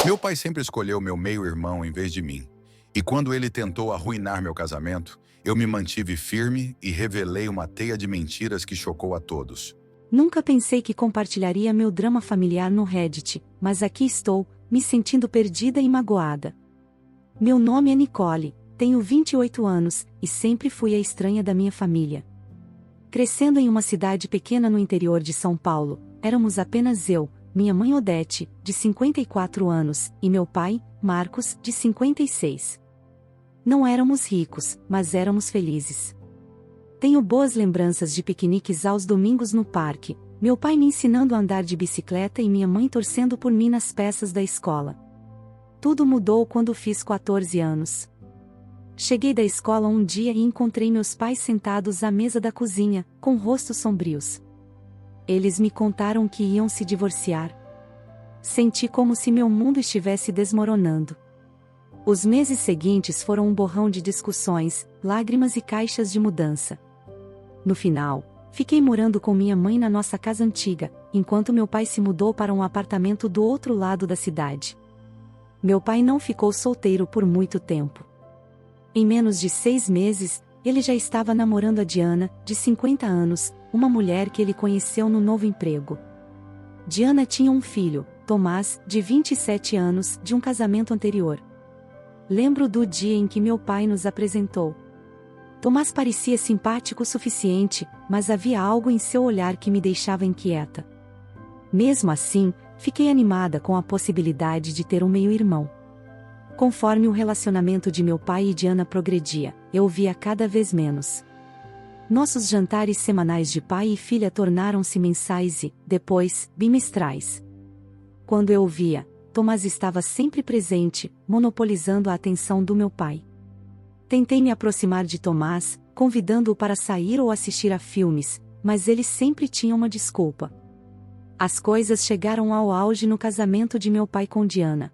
Meu pai sempre escolheu meu meio-irmão em vez de mim. E quando ele tentou arruinar meu casamento, eu me mantive firme e revelei uma teia de mentiras que chocou a todos. Nunca pensei que compartilharia meu drama familiar no Reddit, mas aqui estou, me sentindo perdida e magoada. Meu nome é Nicole, tenho 28 anos, e sempre fui a estranha da minha família. Crescendo em uma cidade pequena no interior de São Paulo, éramos apenas eu, minha mãe Odete, de 54 anos, e meu pai, Marcos, de 56. Não éramos ricos, mas éramos felizes. Tenho boas lembranças de piqueniques aos domingos no parque, meu pai me ensinando a andar de bicicleta e minha mãe torcendo por mim nas peças da escola. Tudo mudou quando fiz 14 anos. Cheguei da escola um dia e encontrei meus pais sentados à mesa da cozinha, com rostos sombrios. Eles me contaram que iam se divorciar. Senti como se meu mundo estivesse desmoronando. Os meses seguintes foram um borrão de discussões, lágrimas e caixas de mudança. No final, fiquei morando com minha mãe na nossa casa antiga, enquanto meu pai se mudou para um apartamento do outro lado da cidade. Meu pai não ficou solteiro por muito tempo. Em menos de 6 meses, ele já estava namorando a Diana, de 50 anos, uma mulher que ele conheceu no novo emprego. Diana tinha um filho, Tomás, de 27 anos, de um casamento anterior. Lembro do dia em que meu pai nos apresentou. Tomás parecia simpático o suficiente, mas havia algo em seu olhar que me deixava inquieta. Mesmo assim, fiquei animada com a possibilidade de ter um meio-irmão. Conforme o relacionamento de meu pai e Diana progredia, eu o via cada vez menos. Nossos jantares semanais de pai e filha tornaram-se mensais e, depois, bimestrais. Quando eu o via, Tomás estava sempre presente, monopolizando a atenção do meu pai. Tentei me aproximar de Tomás, convidando-o para sair ou assistir a filmes, mas ele sempre tinha uma desculpa. As coisas chegaram ao auge no casamento de meu pai com Diana.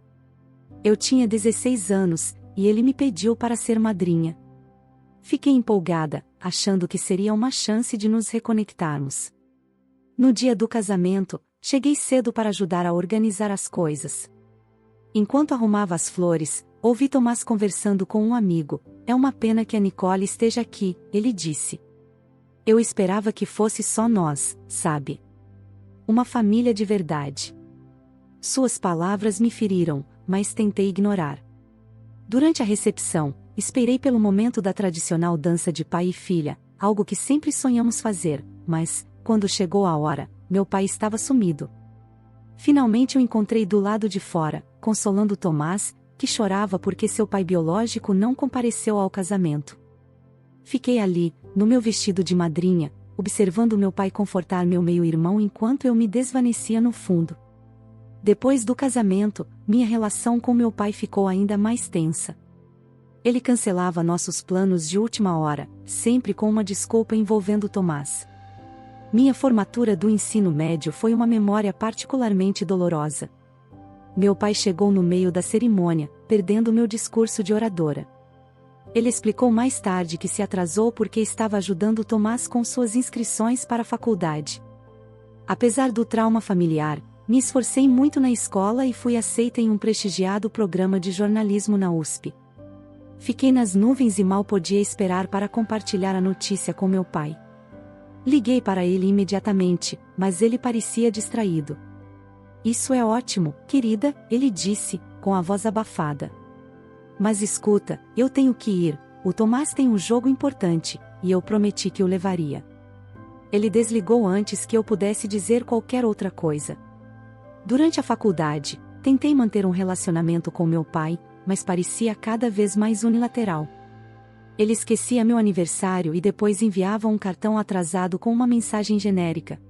Eu tinha 16 anos, e ele me pediu para ser madrinha. Fiquei empolgada, achando que seria uma chance de nos reconectarmos. No dia do casamento, cheguei cedo para ajudar a organizar as coisas. Enquanto arrumava as flores, ouvi Tomás conversando com um amigo. É uma pena que a Nicole esteja aqui, ele disse. Eu esperava que fosse só nós, sabe? Uma família de verdade. Suas palavras me feriram, mas tentei ignorar. Durante a recepção, esperei pelo momento da tradicional dança de pai e filha, algo que sempre sonhamos fazer, mas, quando chegou a hora, meu pai estava sumido. Finalmente o encontrei do lado de fora, consolando Tomás, que chorava porque seu pai biológico não compareceu ao casamento. Fiquei ali, no meu vestido de madrinha, observando meu pai confortar meu meio-irmão enquanto eu me desvanecia no fundo. Depois do casamento, minha relação com meu pai ficou ainda mais tensa. Ele cancelava nossos planos de última hora, sempre com uma desculpa envolvendo Tomás. Minha formatura do ensino médio foi uma memória particularmente dolorosa. Meu pai chegou no meio da cerimônia, perdendo meu discurso de oradora. Ele explicou mais tarde que se atrasou porque estava ajudando Tomás com suas inscrições para a faculdade. Apesar do trauma familiar, me esforcei muito na escola e fui aceita em um prestigiado programa de jornalismo na USP. Fiquei nas nuvens e mal podia esperar para compartilhar a notícia com meu pai. Liguei para ele imediatamente, mas ele parecia distraído. Isso é ótimo, querida, ele disse, com a voz abafada. Mas escuta, eu tenho que ir, o Tomás tem um jogo importante, e eu prometi que o levaria. Ele desligou antes que eu pudesse dizer qualquer outra coisa. Durante a faculdade, tentei manter um relacionamento com meu pai, mas parecia cada vez mais unilateral. Ele esquecia meu aniversário e depois enviava um cartão atrasado com uma mensagem genérica.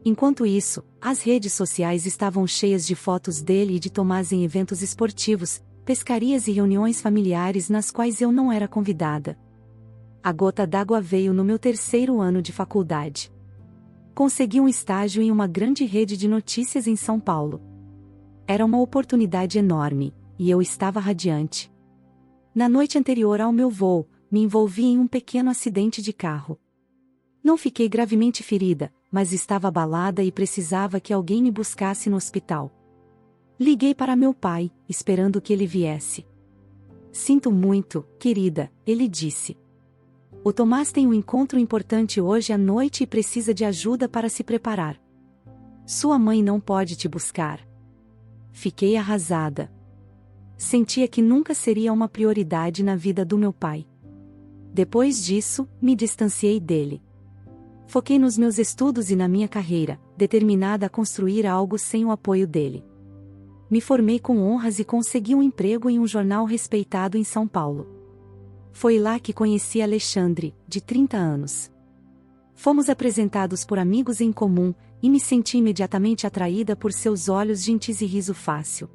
Enquanto isso, as redes sociais estavam cheias de fotos dele e de Tomás em eventos esportivos, pescarias e reuniões familiares nas quais eu não era convidada. A gota d'água veio no meu 3º ano de faculdade. Consegui um estágio em uma grande rede de notícias em São Paulo. Era uma oportunidade enorme, e eu estava radiante. Na noite anterior ao meu voo, me envolvi em um pequeno acidente de carro. Não fiquei gravemente ferida, mas estava abalada e precisava que alguém me buscasse no hospital. Liguei para meu pai, esperando que ele viesse. Sinto muito, querida, ele disse. O Tomás tem um encontro importante hoje à noite e precisa de ajuda para se preparar. Sua mãe não pode te buscar. Fiquei arrasada. Sentia que nunca seria uma prioridade na vida do meu pai. Depois disso, me distanciei dele. Foquei nos meus estudos e na minha carreira, determinada a construir algo sem o apoio dele. Me formei com honras e consegui um emprego em um jornal respeitado em São Paulo. Foi lá que conheci Alexandre, de 30 anos. Fomos apresentados por amigos em comum, e me senti imediatamente atraída por seus olhos gentis e riso fácil.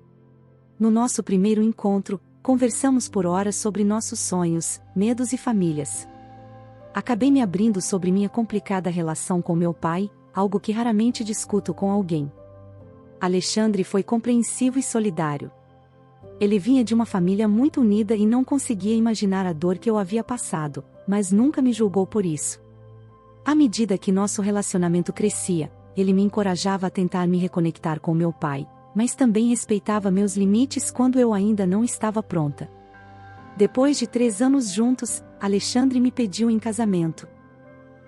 No nosso primeiro encontro, conversamos por horas sobre nossos sonhos, medos e famílias. Acabei me abrindo sobre minha complicada relação com meu pai, algo que raramente discuto com alguém. Alexandre foi compreensivo e solidário. Ele vinha de uma família muito unida e não conseguia imaginar a dor que eu havia passado, mas nunca me julgou por isso. À medida que nosso relacionamento crescia, ele me encorajava a tentar me reconectar com meu pai, mas também respeitava meus limites quando eu ainda não estava pronta. Depois de 3 anos juntos, Alexandre me pediu em casamento.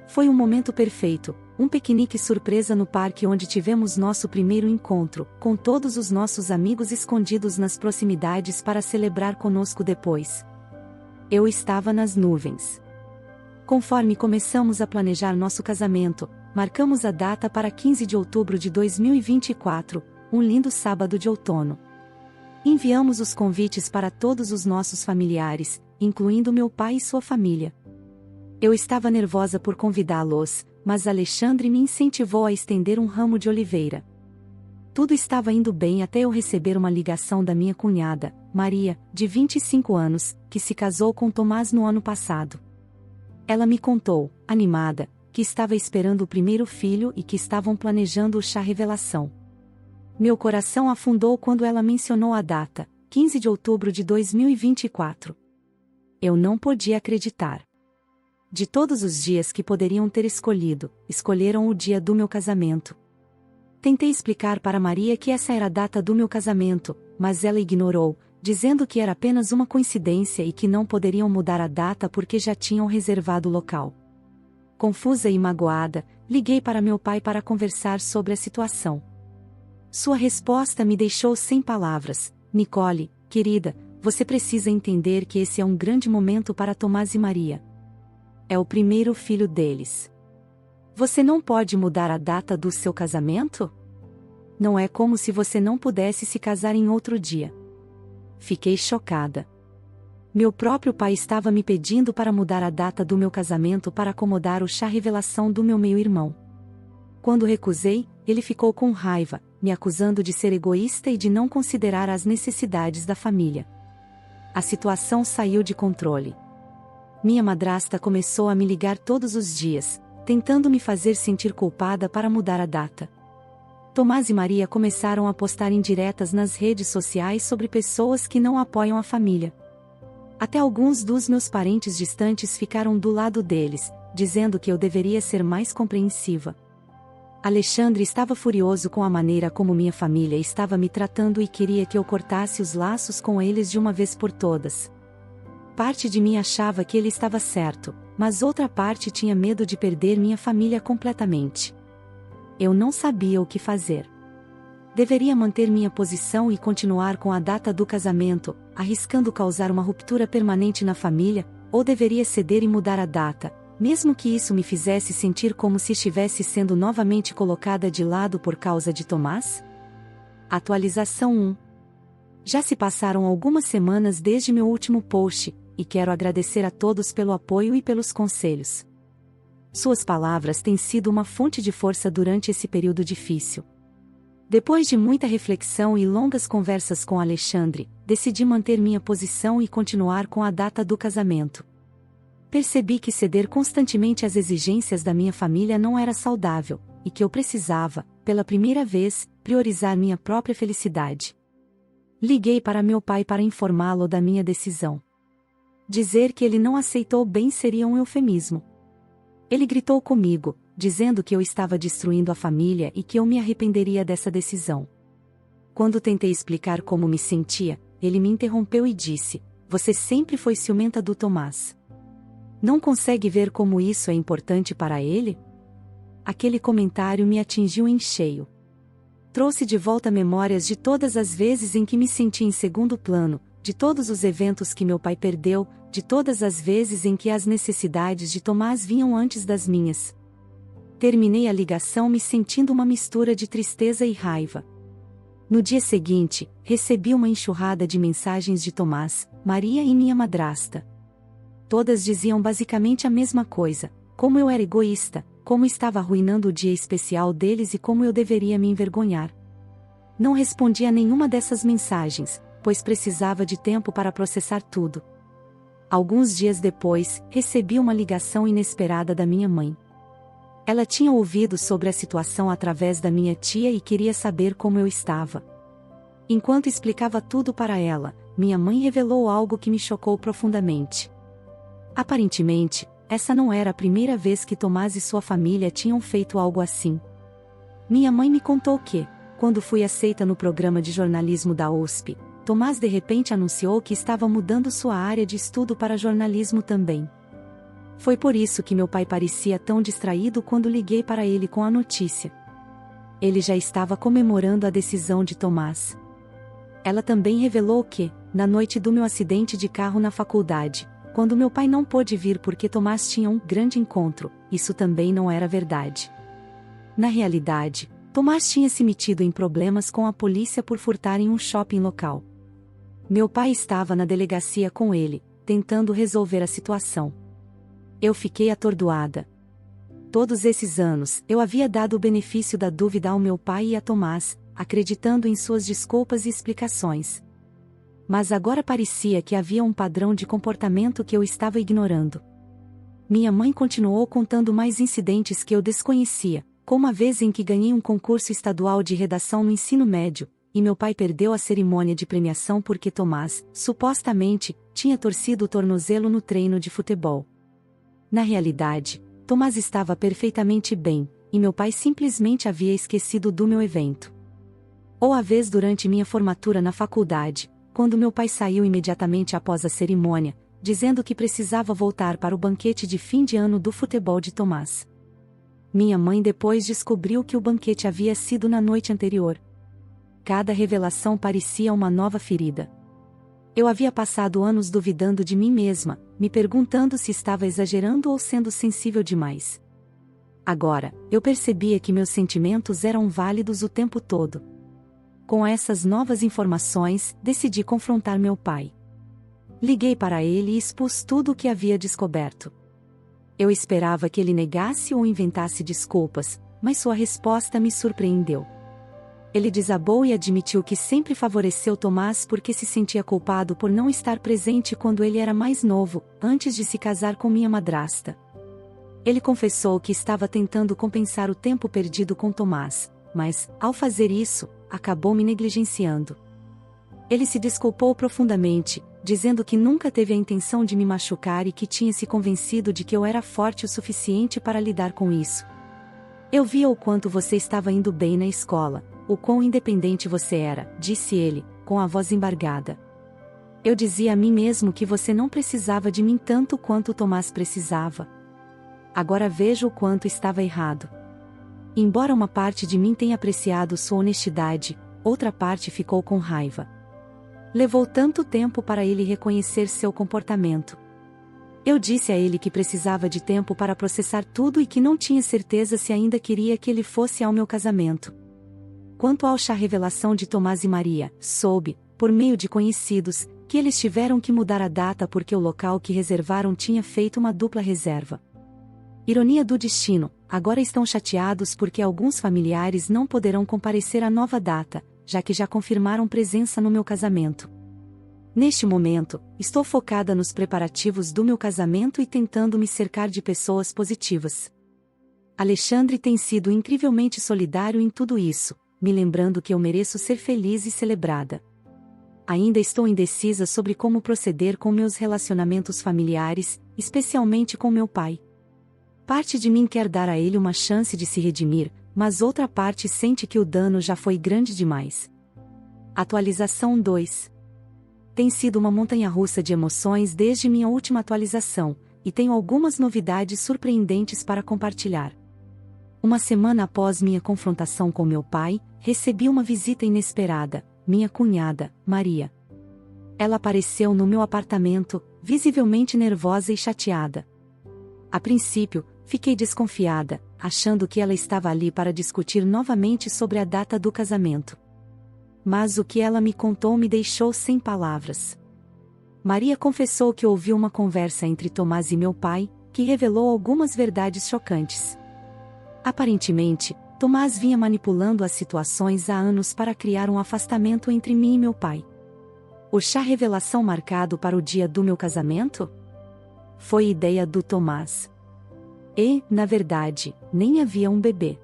Foi um momento perfeito, um piquenique surpresa no parque onde tivemos nosso primeiro encontro, com todos os nossos amigos escondidos nas proximidades para celebrar conosco depois. Eu estava nas nuvens. Conforme começamos a planejar nosso casamento, marcamos a data para 15 de outubro de 2024, um lindo sábado de outono. Enviamos os convites para todos os nossos familiares, incluindo meu pai e sua família. Eu estava nervosa por convidá-los, mas Alexandre me incentivou a estender um ramo de oliveira. Tudo estava indo bem até eu receber uma ligação da minha cunhada, Maria, de 25 anos, que se casou com Tomás no ano passado. Ela me contou, animada, que estava esperando o primeiro filho e que estavam planejando o chá revelação. Meu coração afundou quando ela mencionou a data, 15 de outubro de 2024. Eu não podia acreditar. De todos os dias que poderiam ter escolhido, escolheram o dia do meu casamento. Tentei explicar para Maria que essa era a data do meu casamento, mas ela ignorou, dizendo que era apenas uma coincidência e que não poderiam mudar a data porque já tinham reservado o local. Confusa e magoada, liguei para meu pai para conversar sobre a situação. Sua resposta me deixou sem palavras. Nicole, querida, você precisa entender que esse é um grande momento para Tomás e Maria. É o primeiro filho deles. Você não pode mudar a data do seu casamento? Não é como se você não pudesse se casar em outro dia. Fiquei chocada. Meu próprio pai estava me pedindo para mudar a data do meu casamento para acomodar o chá revelação do meu meio-irmão. Quando recusei, ele ficou com raiva, me acusando de ser egoísta e de não considerar as necessidades da família. A situação saiu de controle. Minha madrasta começou a me ligar todos os dias, tentando me fazer sentir culpada para mudar a data. Tomás e Maria começaram a postar indiretas nas redes sociais sobre pessoas que não apoiam a família. Até alguns dos meus parentes distantes ficaram do lado deles, dizendo que eu deveria ser mais compreensiva. Alexandre estava furioso com a maneira como minha família estava me tratando e queria que eu cortasse os laços com eles de uma vez por todas. Parte de mim achava que ele estava certo, mas outra parte tinha medo de perder minha família completamente. Eu não sabia o que fazer. Deveria manter minha posição e continuar com a data do casamento, arriscando causar uma ruptura permanente na família, ou deveria ceder e mudar a data, mesmo que isso me fizesse sentir como se estivesse sendo novamente colocada de lado por causa de Tomás? Atualização 1. Já se passaram algumas semanas desde meu último post, e quero agradecer a todos pelo apoio e pelos conselhos. Suas palavras têm sido uma fonte de força durante esse período difícil. Depois de muita reflexão e longas conversas com Alexandre, decidi manter minha posição e continuar com a data do casamento. Percebi que ceder constantemente às exigências da minha família não era saudável, e que eu precisava, pela primeira vez, priorizar minha própria felicidade. Liguei para meu pai para informá-lo da minha decisão. Dizer que ele não aceitou bem seria um eufemismo. Ele gritou comigo, dizendo que eu estava destruindo a família e que eu me arrependeria dessa decisão. Quando tentei explicar como me sentia, ele me interrompeu e disse: "Você sempre foi ciumenta do Tomás. Não consegue ver como isso é importante para ele?" Aquele comentário me atingiu em cheio. Trouxe de volta memórias de todas as vezes em que me senti em segundo plano, de todos os eventos que meu pai perdeu, de todas as vezes em que as necessidades de Tomás vinham antes das minhas. Terminei a ligação me sentindo uma mistura de tristeza e raiva. No dia seguinte, recebi uma enxurrada de mensagens de Tomás, Maria e minha madrasta. Todas diziam basicamente a mesma coisa: como eu era egoísta, como estava arruinando o dia especial deles e como eu deveria me envergonhar. Não respondi a nenhuma dessas mensagens, pois precisava de tempo para processar tudo. Alguns dias depois, recebi uma ligação inesperada da minha mãe. Ela tinha ouvido sobre a situação através da minha tia e queria saber como eu estava. Enquanto explicava tudo para ela, minha mãe revelou algo que me chocou profundamente. Aparentemente, essa não era a primeira vez que Tomás e sua família tinham feito algo assim. Minha mãe me contou que, quando fui aceita no programa de jornalismo da USP, Tomás de repente anunciou que estava mudando sua área de estudo para jornalismo também. Foi por isso que meu pai parecia tão distraído quando liguei para ele com a notícia. Ele já estava comemorando a decisão de Tomás. Ela também revelou que, na noite do meu acidente de carro na faculdade, quando meu pai não pôde vir porque Tomás tinha um grande encontro, isso também não era verdade. Na realidade, Tomás tinha se metido em problemas com a polícia por furtar em um shopping local. Meu pai estava na delegacia com ele, tentando resolver a situação. Eu fiquei atordoada. Todos esses anos, eu havia dado o benefício da dúvida ao meu pai e a Tomás, acreditando em suas desculpas e explicações. Mas agora parecia que havia um padrão de comportamento que eu estava ignorando. Minha mãe continuou contando mais incidentes que eu desconhecia, como a vez em que ganhei um concurso estadual de redação no ensino médio, e meu pai perdeu a cerimônia de premiação porque Tomás, supostamente, tinha torcido o tornozelo no treino de futebol. Na realidade, Tomás estava perfeitamente bem, e meu pai simplesmente havia esquecido do meu evento. Ou a vez durante minha formatura na faculdade, quando meu pai saiu imediatamente após a cerimônia, dizendo que precisava voltar para o banquete de fim de ano do futebol de Tomás. Minha mãe depois descobriu que o banquete havia sido na noite anterior. Cada revelação parecia uma nova ferida. Eu havia passado anos duvidando de mim mesma, me perguntando se estava exagerando ou sendo sensível demais. Agora, eu percebia que meus sentimentos eram válidos o tempo todo. Com essas novas informações, decidi confrontar meu pai. Liguei para ele e expus tudo o que havia descoberto. Eu esperava que ele negasse ou inventasse desculpas, mas sua resposta me surpreendeu. Ele desabou e admitiu que sempre favoreceu Tomás porque se sentia culpado por não estar presente quando ele era mais novo, antes de se casar com minha madrasta. Ele confessou que estava tentando compensar o tempo perdido com Tomás, mas, ao fazer isso, acabou me negligenciando. Ele se desculpou profundamente, dizendo que nunca teve a intenção de me machucar e que tinha se convencido de que eu era forte o suficiente para lidar com isso. Eu via o quanto você estava indo bem na escola, o quão independente você era, disse ele, com a voz embargada. Eu dizia a mim mesmo que você não precisava de mim tanto quanto Tomás precisava. Agora vejo o quanto estava errado. Embora uma parte de mim tenha apreciado sua honestidade, outra parte ficou com raiva. Levou tanto tempo para ele reconhecer seu comportamento. Eu disse a ele que precisava de tempo para processar tudo e que não tinha certeza se ainda queria que ele fosse ao meu casamento. Quanto à revelação de Tomás e Maria, soube, por meio de conhecidos, que eles tiveram que mudar a data porque o local que reservaram tinha feito uma dupla reserva. Ironia do destino, agora estão chateados porque alguns familiares não poderão comparecer à nova data, já que já confirmaram presença no meu casamento. Neste momento, estou focada nos preparativos do meu casamento e tentando me cercar de pessoas positivas. Alexandre tem sido incrivelmente solidário em tudo isso, me lembrando que eu mereço ser feliz e celebrada. Ainda estou indecisa sobre como proceder com meus relacionamentos familiares, especialmente com meu pai. Parte de mim quer dar a ele uma chance de se redimir, mas outra parte sente que o dano já foi grande demais. Atualização 2. Tem sido uma montanha-russa de emoções desde minha última atualização, e tenho algumas novidades surpreendentes para compartilhar. Uma semana após minha confrontação com meu pai, recebi uma visita inesperada, minha cunhada, Maria. Ela apareceu no meu apartamento, visivelmente nervosa e chateada. A princípio, fiquei desconfiada, achando que ela estava ali para discutir novamente sobre a data do casamento. Mas o que ela me contou me deixou sem palavras. Maria confessou que ouviu uma conversa entre Tomás e meu pai, que revelou algumas verdades chocantes. Aparentemente, Tomás vinha manipulando as situações há anos para criar um afastamento entre mim e meu pai. O chá revelação marcado para o dia do meu casamento? Foi ideia do Tomás. E, na verdade, nem havia um bebê.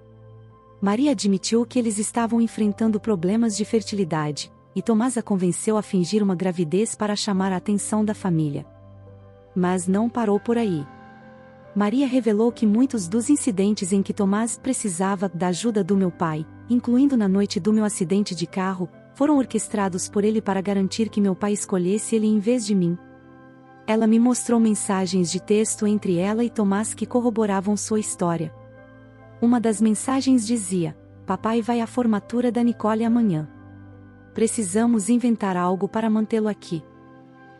Maria admitiu que eles estavam enfrentando problemas de fertilidade, e Tomás a convenceu a fingir uma gravidez para chamar a atenção da família. Mas não parou por aí. Maria revelou que muitos dos incidentes em que Tomás precisava da ajuda do meu pai, incluindo na noite do meu acidente de carro, foram orquestrados por ele para garantir que meu pai escolhesse ele em vez de mim. Ela me mostrou mensagens de texto entre ela e Tomás que corroboravam sua história. Uma das mensagens dizia: "Papai vai à formatura da Nicole amanhã. Precisamos inventar algo para mantê-lo aqui.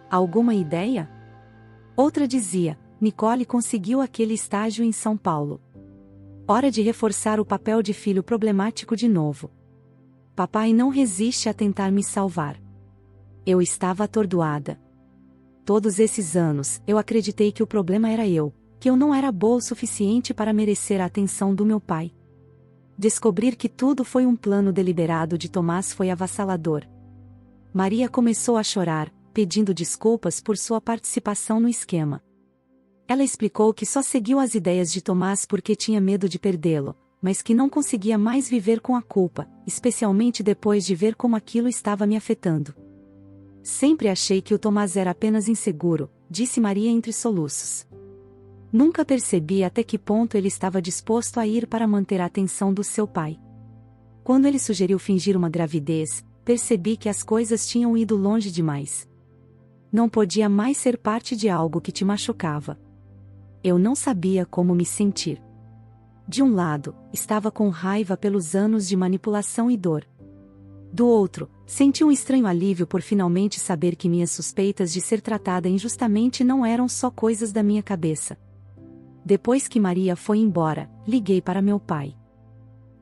Alguma ideia?" Outra dizia: "Nicole conseguiu aquele estágio em São Paulo. Hora de reforçar o papel de filho problemático de novo. Papai não resiste a tentar me salvar." Eu estava atordoada. Todos esses anos, eu acreditei que o problema era eu, que eu não era boa o suficiente para merecer a atenção do meu pai. Descobrir que tudo foi um plano deliberado de Tomás foi avassalador. Maria começou a chorar, pedindo desculpas por sua participação no esquema. Ela explicou que só seguiu as ideias de Tomás porque tinha medo de perdê-lo, mas que não conseguia mais viver com a culpa, especialmente depois de ver como aquilo estava me afetando. "Sempre achei que o Tomás era apenas inseguro", disse Maria entre soluços. "Nunca percebi até que ponto ele estava disposto a ir para manter a atenção do seu pai. Quando ele sugeriu fingir uma gravidez, percebi que as coisas tinham ido longe demais. Não podia mais ser parte de algo que te machucava. Eu não sabia como me sentir. De um lado, estava com raiva pelos anos de manipulação e dor. Do outro, senti um estranho alívio por finalmente saber que minhas suspeitas de ser tratada injustamente não eram só coisas da minha cabeça." Depois que Maria foi embora, liguei para meu pai.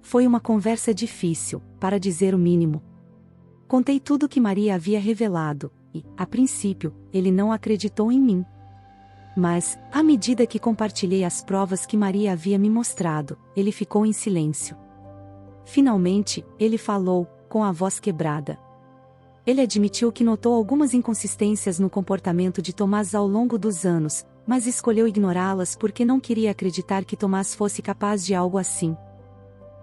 Foi uma conversa difícil, para dizer o mínimo. Contei tudo que Maria havia revelado, e, a princípio, ele não acreditou em mim. Mas, à medida que compartilhei as provas que Maria havia me mostrado, ele ficou em silêncio. Finalmente, ele falou, com a voz quebrada. Ele admitiu que notou algumas inconsistências no comportamento de Tomás ao longo dos anos, mas escolheu ignorá-las porque não queria acreditar que Tomás fosse capaz de algo assim.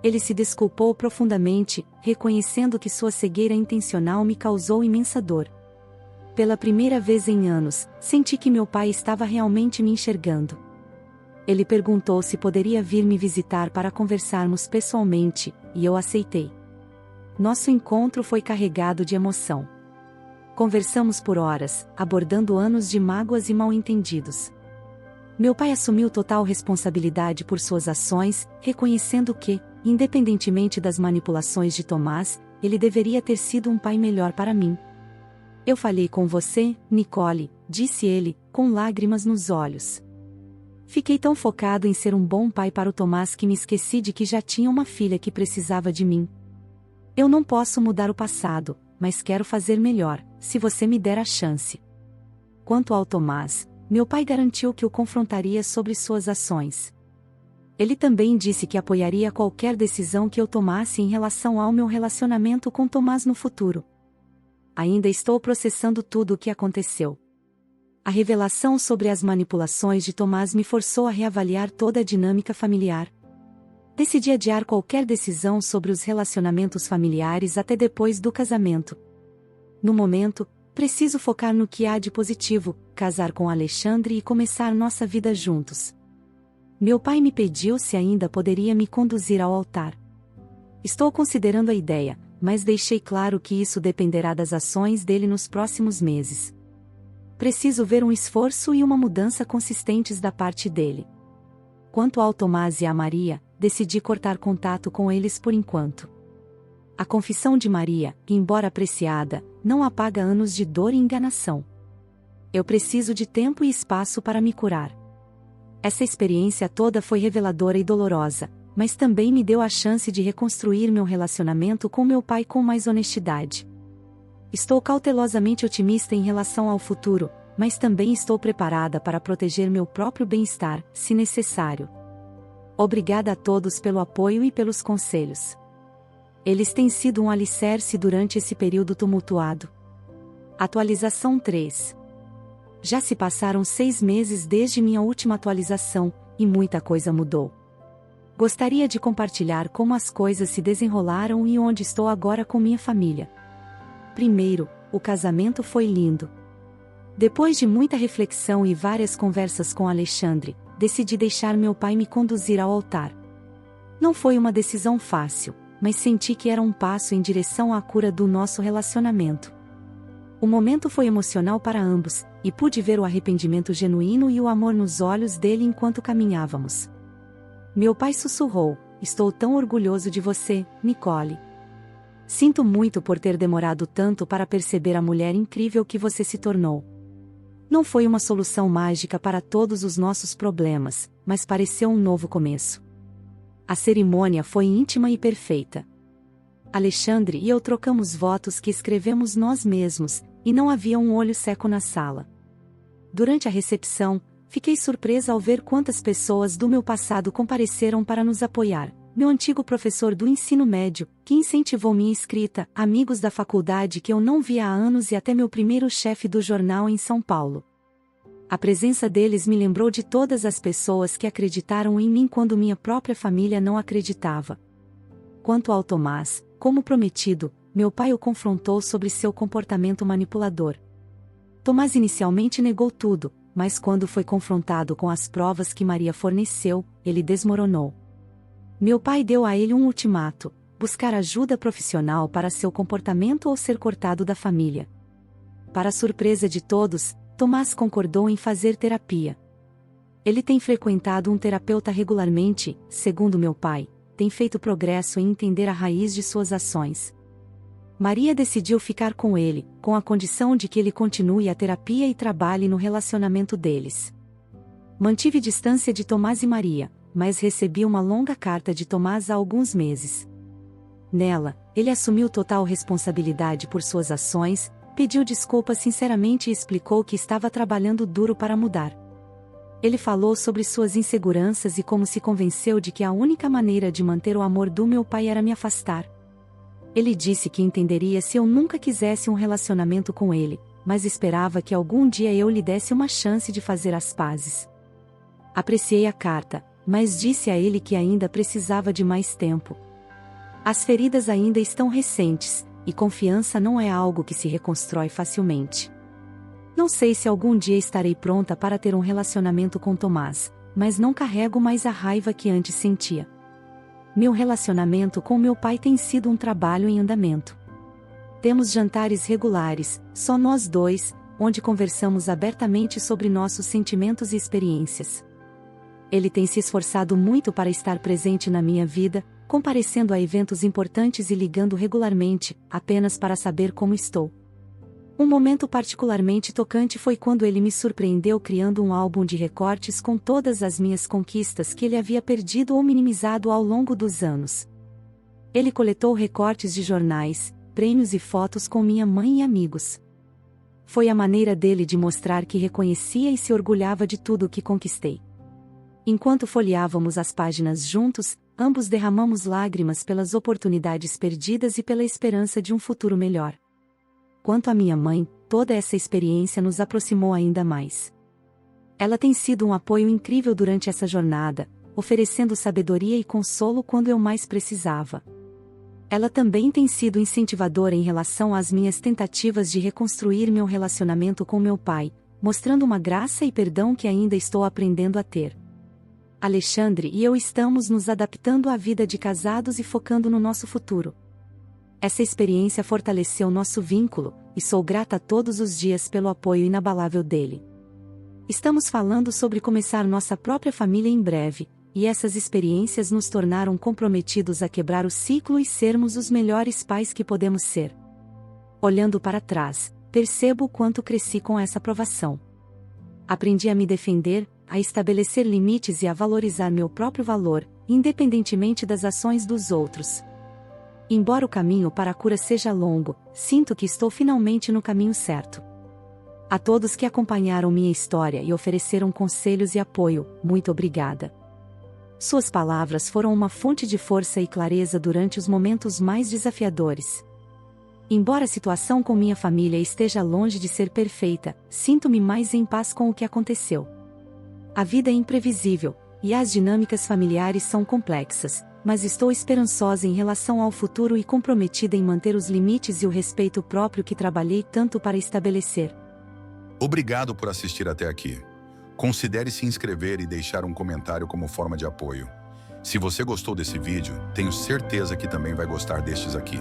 Ele se desculpou profundamente, reconhecendo que sua cegueira intencional me causou imensa dor. Pela primeira vez em anos, senti que meu pai estava realmente me enxergando. Ele perguntou se poderia vir me visitar para conversarmos pessoalmente, e eu aceitei. Nosso encontro foi carregado de emoção. Conversamos por horas, abordando anos de mágoas e mal-entendidos. Meu pai assumiu total responsabilidade por suas ações, reconhecendo que, independentemente das manipulações de Tomás, ele deveria ter sido um pai melhor para mim. "Eu falei com você, Nicole", disse ele, com lágrimas nos olhos. Fiquei tão focado em ser um bom pai para o Tomás que me esqueci de que já tinha uma filha que precisava de mim. Eu não posso mudar o passado, mas quero fazer melhor, se você me der a chance. Quanto ao Tomás, meu pai garantiu que o confrontaria sobre suas ações. Ele também disse que apoiaria qualquer decisão que eu tomasse em relação ao meu relacionamento com Tomás no futuro. Ainda estou processando tudo o que aconteceu. A revelação sobre as manipulações de Tomás me forçou a reavaliar toda a dinâmica familiar. Decidi adiar qualquer decisão sobre os relacionamentos familiares até depois do casamento. No momento, preciso focar no que há de positivo, casar com Alexandre e começar nossa vida juntos. Meu pai me pediu se ainda poderia me conduzir ao altar. Estou considerando a ideia, mas deixei claro que isso dependerá das ações dele nos próximos meses. Preciso ver um esforço e uma mudança consistentes da parte dele. Quanto ao Tomás e a Maria, decidi cortar contato com eles por enquanto. A confissão de Maria, embora apreciada, não apaga anos de dor e enganação. Eu preciso de tempo e espaço para me curar. Essa experiência toda foi reveladora e dolorosa, mas também me deu a chance de reconstruir meu relacionamento com meu pai com mais honestidade. Estou cautelosamente otimista em relação ao futuro, mas também estou preparada para proteger meu próprio bem-estar, se necessário. Obrigada a todos pelo apoio e pelos conselhos. Eles têm sido um alicerce durante esse período tumultuado. Atualização 3. Já se passaram 6 meses desde minha última atualização, e muita coisa mudou. Gostaria de compartilhar como as coisas se desenrolaram e onde estou agora com minha família. Primeiro, o casamento foi lindo. Depois de muita reflexão e várias conversas com Alexandre, decidi deixar meu pai me conduzir ao altar. Não foi uma decisão fácil, mas senti que era um passo em direção à cura do nosso relacionamento. O momento foi emocional para ambos, e pude ver o arrependimento genuíno e o amor nos olhos dele enquanto caminhávamos. Meu pai sussurrou: "Estou tão orgulhoso de você, Nicole. Sinto muito por ter demorado tanto para perceber a mulher incrível que você se tornou. Não foi uma solução mágica para todos os nossos problemas, mas pareceu um novo começo." A cerimônia foi íntima e perfeita. Alexandre e eu trocamos votos que escrevemos nós mesmos, e não havia um olho seco na sala. Durante a recepção, fiquei surpresa ao ver quantas pessoas do meu passado compareceram para nos apoiar. Meu antigo professor do ensino médio, que incentivou minha escrita, amigos da faculdade que eu não via há anos e até meu primeiro chefe do jornal em São Paulo. A presença deles me lembrou de todas as pessoas que acreditaram em mim quando minha própria família não acreditava. Quanto ao Tomás, como prometido, meu pai o confrontou sobre seu comportamento manipulador. Tomás inicialmente negou tudo, mas quando foi confrontado com as provas que Maria forneceu, ele desmoronou. Meu pai deu a ele um ultimato: buscar ajuda profissional para seu comportamento ou ser cortado da família. Para surpresa de todos, Tomás concordou em fazer terapia. Ele tem frequentado um terapeuta regularmente, segundo meu pai, tem feito progresso em entender a raiz de suas ações. Maria decidiu ficar com ele, com a condição de que ele continue a terapia e trabalhe no relacionamento deles. Mantive distância de Tomás e Maria, mas recebi uma longa carta de Tomás há alguns meses. Nela, ele assumiu total responsabilidade por suas ações, pediu desculpas sinceramente e explicou que estava trabalhando duro para mudar. Ele falou sobre suas inseguranças e como se convenceu de que a única maneira de manter o amor do meu pai era me afastar. Ele disse que entenderia se eu nunca quisesse um relacionamento com ele, mas esperava que algum dia eu lhe desse uma chance de fazer as pazes. Apreciei a carta, mas disse a ele que ainda precisava de mais tempo. As feridas ainda estão recentes, e confiança não é algo que se reconstrói facilmente. Não sei se algum dia estarei pronta para ter um relacionamento com Tomás, mas não carrego mais a raiva que antes sentia. Meu relacionamento com meu pai tem sido um trabalho em andamento. Temos jantares regulares, só nós dois, onde conversamos abertamente sobre nossos sentimentos e experiências. Ele tem se esforçado muito para estar presente na minha vida, comparecendo a eventos importantes e ligando regularmente, apenas para saber como estou. Um momento particularmente tocante foi quando ele me surpreendeu criando um álbum de recortes com todas as minhas conquistas que ele havia perdido ou minimizado ao longo dos anos. Ele coletou recortes de jornais, prêmios e fotos com minha mãe e amigos. Foi a maneira dele de mostrar que reconhecia e se orgulhava de tudo o que conquistei. Enquanto folheávamos as páginas juntos, ambos derramamos lágrimas pelas oportunidades perdidas e pela esperança de um futuro melhor. Quanto à minha mãe, toda essa experiência nos aproximou ainda mais. Ela tem sido um apoio incrível durante essa jornada, oferecendo sabedoria e consolo quando eu mais precisava. Ela também tem sido incentivadora em relação às minhas tentativas de reconstruir meu relacionamento com meu pai, mostrando uma graça e perdão que ainda estou aprendendo a ter. Alexandre e eu estamos nos adaptando à vida de casados e focando no nosso futuro. Essa experiência fortaleceu nosso vínculo, e sou grata todos os dias pelo apoio inabalável dele. Estamos falando sobre começar nossa própria família em breve, e essas experiências nos tornaram comprometidos a quebrar o ciclo e sermos os melhores pais que podemos ser. Olhando para trás, percebo o quanto cresci com essa aprovação. Aprendi a me defender, a estabelecer limites e a valorizar meu próprio valor, independentemente das ações dos outros. Embora o caminho para a cura seja longo, sinto que estou finalmente no caminho certo. A todos que acompanharam minha história e ofereceram conselhos e apoio, muito obrigada. Suas palavras foram uma fonte de força e clareza durante os momentos mais desafiadores. Embora a situação com minha família esteja longe de ser perfeita, sinto-me mais em paz com o que aconteceu. A vida é imprevisível, e as dinâmicas familiares são complexas, mas estou esperançosa em relação ao futuro e comprometida em manter os limites e o respeito próprio que trabalhei tanto para estabelecer. Obrigado por assistir até aqui. Considere se inscrever e deixar um comentário como forma de apoio. Se você gostou desse vídeo, tenho certeza que também vai gostar destes aqui.